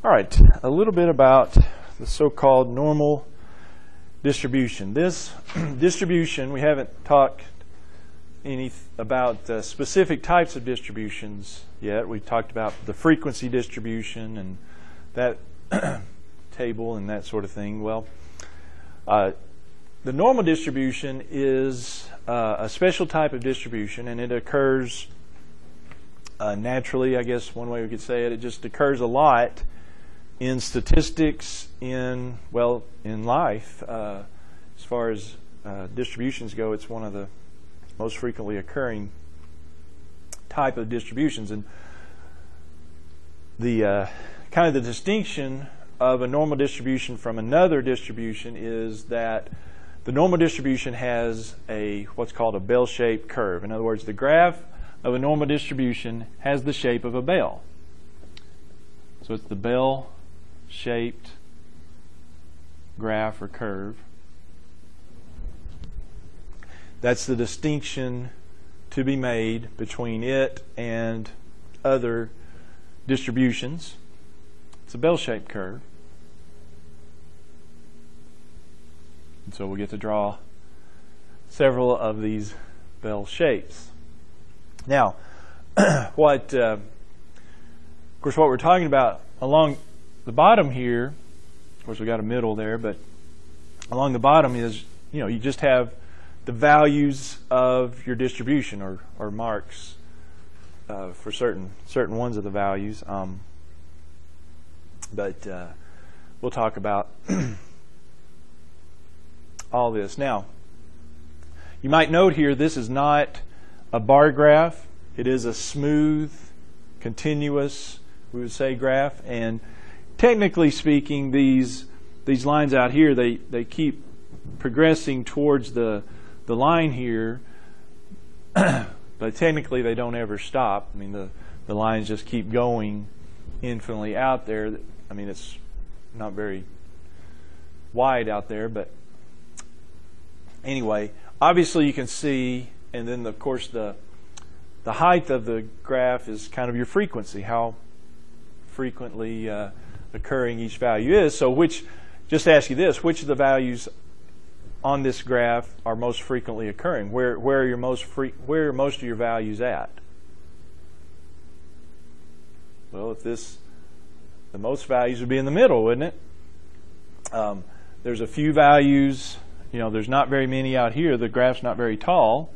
All right, a little bit about the so-called normal distribution. This distribution, we haven't talked about specific types of distributions yet. We've talked about the frequency distribution and that table and that sort of thing. Well, the normal distribution is a special type of distribution, and it occurs naturally, I guess one way we could say it. It just occurs a lot in statistics, in life. As far as distributions go, it's one of the most frequently occurring type of distributions. And the kind of the distinction of a normal distribution from another distribution is that the normal distribution has what's called a bell-shaped curve. In other words, the graph of a normal distribution has the shape of a bell. So it's the bell-shaped graph or curve. That's the distinction to be made between it and other distributions. It's a bell-shaped curve. And so we'll get to draw several of these bell shapes. Now, of course, what we're talking about along the bottom here, of course, we got a middle there, but along the bottom is, you just have the values of your distribution or marks for certain ones of the values. But we'll talk about all this. Now, you might note here this is not a bar graph. It is a smooth, continuous, we would say, graph. And technically speaking, these lines out here, they keep progressing towards the line here, but technically they don't ever stop. I mean, the lines just keep going infinitely out there. I mean, it's not very wide out there, but anyway, obviously you can see, and then of course the height of the graph is kind of your frequency, how frequently occurring each value is. So just to ask you this, which of the values on this graph are most frequently occurring? Where are most of your values at? Well, the most values would be in the middle, wouldn't it? There's a few values. There's not very many out here. The graph's not very tall,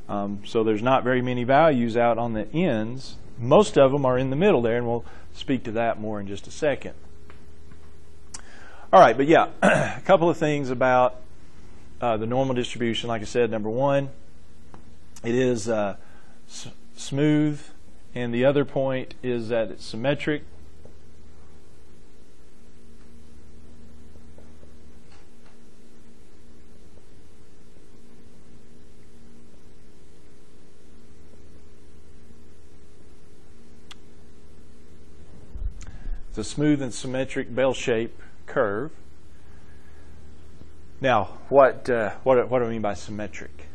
so there's not very many values out on the ends. Most of them are in the middle there, and we'll speak to that more in just a second. All right, but yeah, a couple of things about the normal distribution. Like I said, number one, it is smooth, and the other point is that it's symmetric. It's a smooth and symmetric bell-shaped curve. Now, what do I mean by symmetric?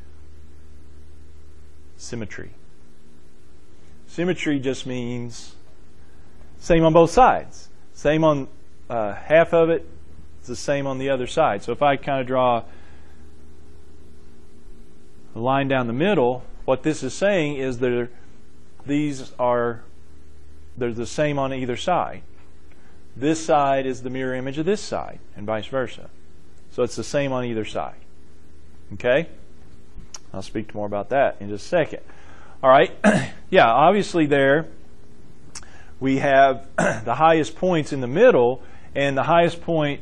Symmetry. Symmetry just means same on both sides. Same on half of it, it's the same on the other side. So if I kind of draw a line down the middle, what this is saying is they're the same on either side. This side is the mirror image of this side, and vice versa. So it's the same on either side. Okay? I'll speak more about that in just a second. All right. Yeah, obviously there we have the highest points in the middle, and the highest point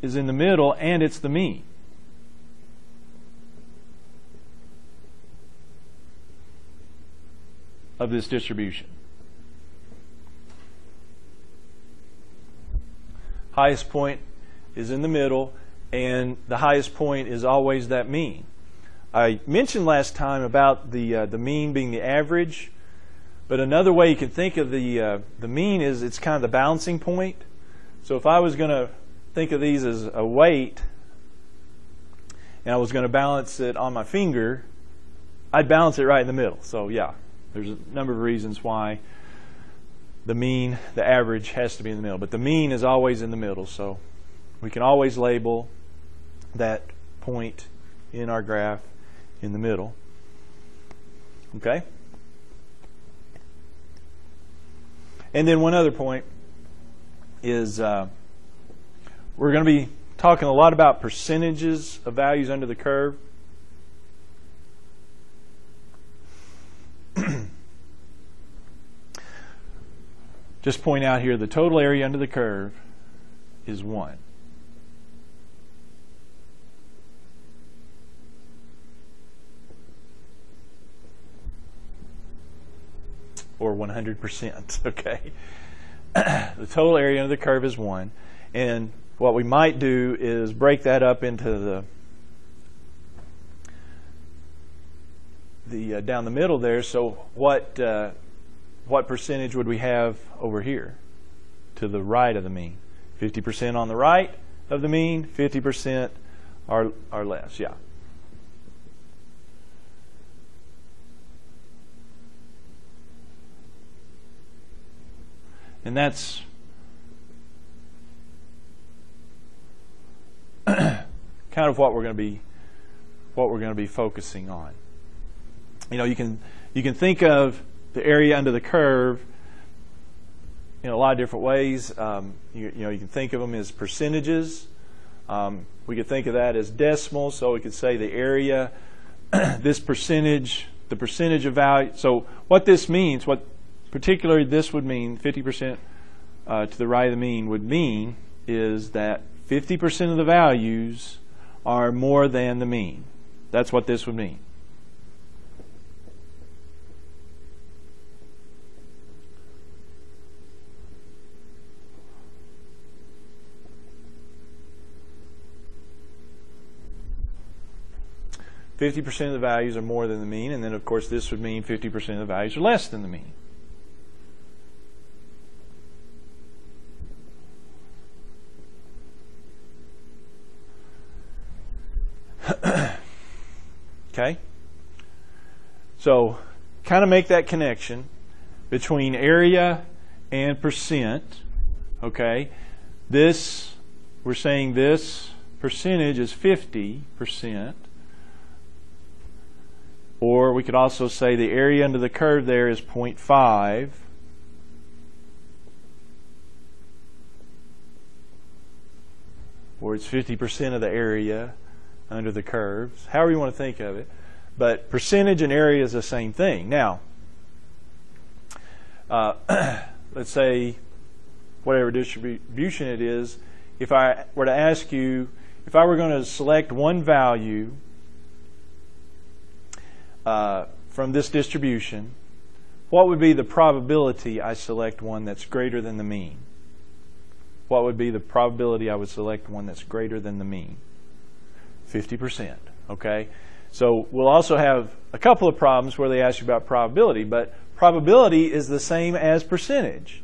is in the middle, and it's the mean. Of this distribution. Highest point is in the middle, and the highest point is always that mean. I mentioned last time about the mean being the average, but another way you can think of the mean is it's kind of the balancing point. So if I was going to think of these as a weight, and I was going to balance it on my finger, I'd balance it right in the middle. So yeah, there's a number of reasons why the mean, the average has to be in the middle. But the mean is always in the middle, so we can always label that point in our graph in the middle. Okay? And then one other point is we're going to be talking a lot about percentages of values under the curve. Just point out here the total area under the curve is 1. Or 100%, okay? The total area under the curve is 1. And what we might do is break that up into the down the middle there. So what percentage would we have over here to the right of the mean? 50% on the right of the mean, 50% are less, yeah. And that's kind of what we're going to be focusing on. You know, you can think of the area under the curve in a lot of different ways. You can think of them as percentages. We could think of that as decimals. So we could say the area, this percentage, the percentage of value. So what this means, what particularly this would mean, 50% to the right of the mean would mean is that 50% of the values are more than the mean. That's what this would mean. "50% of the values are more than the mean," and then of course this would mean 50% of the values are less than the mean. Okay? So kind of make that connection between area and percent. Okay? This, we're saying this percentage is 50%. Or we could also say the area under the curve there is 0.5. Or it's 50% of the area under the curves, however you want to think of it. But percentage and area is the same thing. Now, let's say whatever distribution it is, if I were to ask you, if I were going to select one value from this distribution, what would be the probability I select one that's greater than the mean? What would be the probability I would select one that's greater than the mean? 50%, okay? So we'll also have a couple of problems where they ask you about probability, but probability is the same as percentage.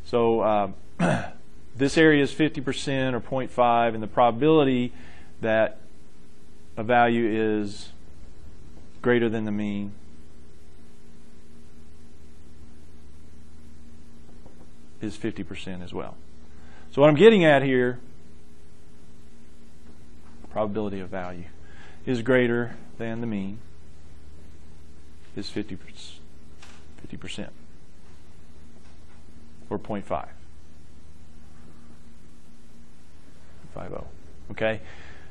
So this area is 50% or 0.5, and the probability that a value is greater than the mean is 50% as well. So what I'm getting at here, probability of value is greater than the mean is 50%, or 0.5. 50. Okay?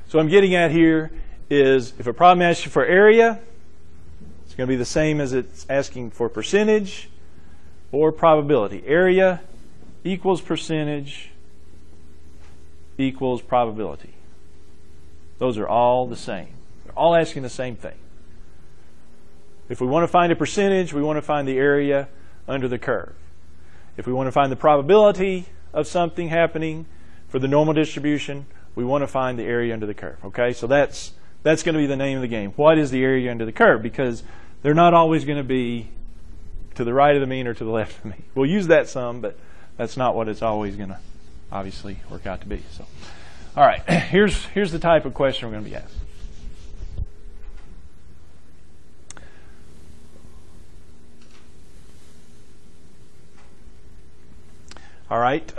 So what I'm getting at here is if a problem asks you for area, it's going to be the same as it's asking for percentage or probability. Area equals percentage equals probability. Those are all the same. They're all asking the same thing. If we want to find a percentage, we want to find the area under the curve. If we want to find the probability of something happening for the normal distribution, we want to find the area under the curve. Okay, so that's going to be the name of the game. What is the area under the curve? Because they're not always going to be to the right of the mean or to the left of the mean. We'll use that some, but that's not what it's always going to obviously work out to be. So, all right, here's the type of question we're going to be asked. All right.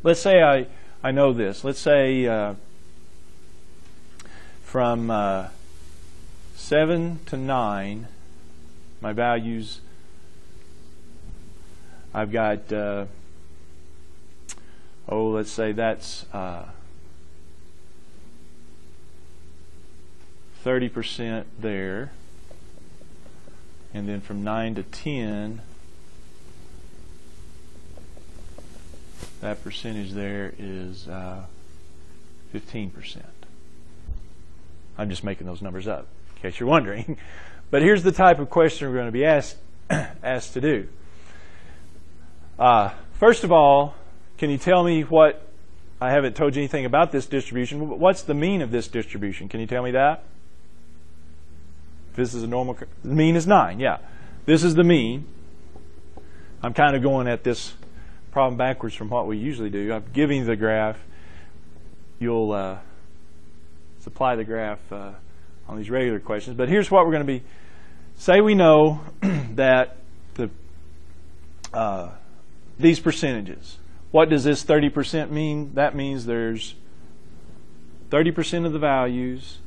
Let's say I know this. Let's say from 7 to 9, my values, I've got, let's say that's 30% there. And then from 9 to 10, that percentage there is 15%. I'm just making those numbers up, in case you're wondering. But here's the type of question we're going to be asked to do. First of all, can you tell me what, I haven't told you anything about this distribution, but what's the mean of this distribution? Can you tell me that? If this is a normal, the mean is 9, yeah. This is the mean. I'm kind of going at this problem backwards from what we usually do. I'm giving you the graph. You'll supply the graph on these regular questions. But here's what we're going to be. Say we know that these percentages. What does this 30% mean? That means there's 30% of the values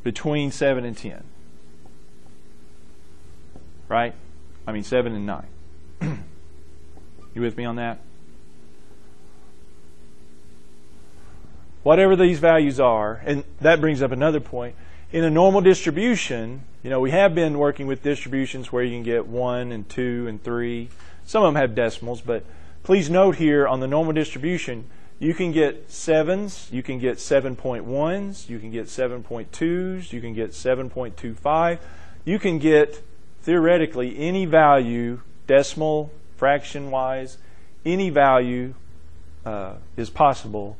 between 7 and 10. Right? I mean 7 and 9. You with me on that? Whatever these values are, and that brings up another point. In a normal distribution, we have been working with distributions where you can get 1 and 2 and 3. Some of them have decimals, but please note here on the normal distribution, you can get 7s, you can get 7.1s, you can get 7.2s, you can get 7.25. You can get, theoretically, any value, decimal, fraction-wise, any value is possible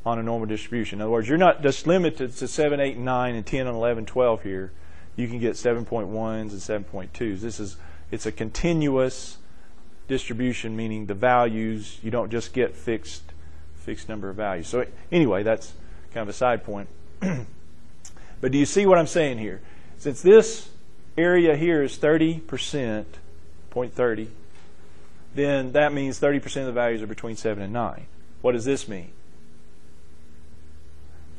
on a normal distribution. In other words, you're not just limited to 7, 8, and 9, and 10, and 11, 12 here. You can get 7.1s and 7.2s. It's a continuous distribution, meaning the values, you don't just get fixed number of values. So anyway, that's kind of a side point. But do you see what I'm saying here? Since this area here is 30%, 0.30, then that means 30% of the values are between 7 and 9. What does this mean?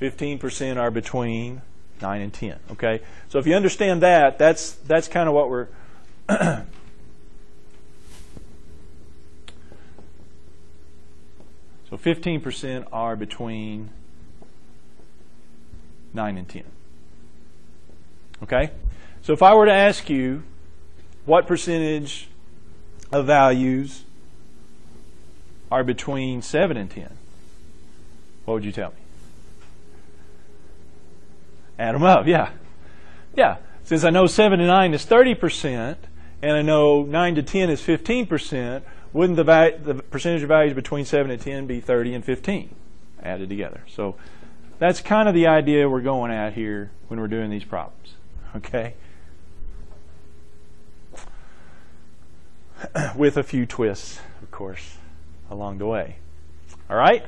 15% are between 9 and 10. Okay? So if you understand that, that's kind of what we're So 15% are between 9 and 10. Okay? So if I were to ask you what percentage of values are between 7 and 10, what would you tell me? Add them up, yeah. Yeah. Since I know 7 to 9 is 30%, and I know 9 to 10 is 15%, wouldn't the percentage of values between 7 and 10 be 30 and 15 added together? So that's kind of the idea we're going at here when we're doing these problems. Okay? With a few twists, of course, along the way. All right?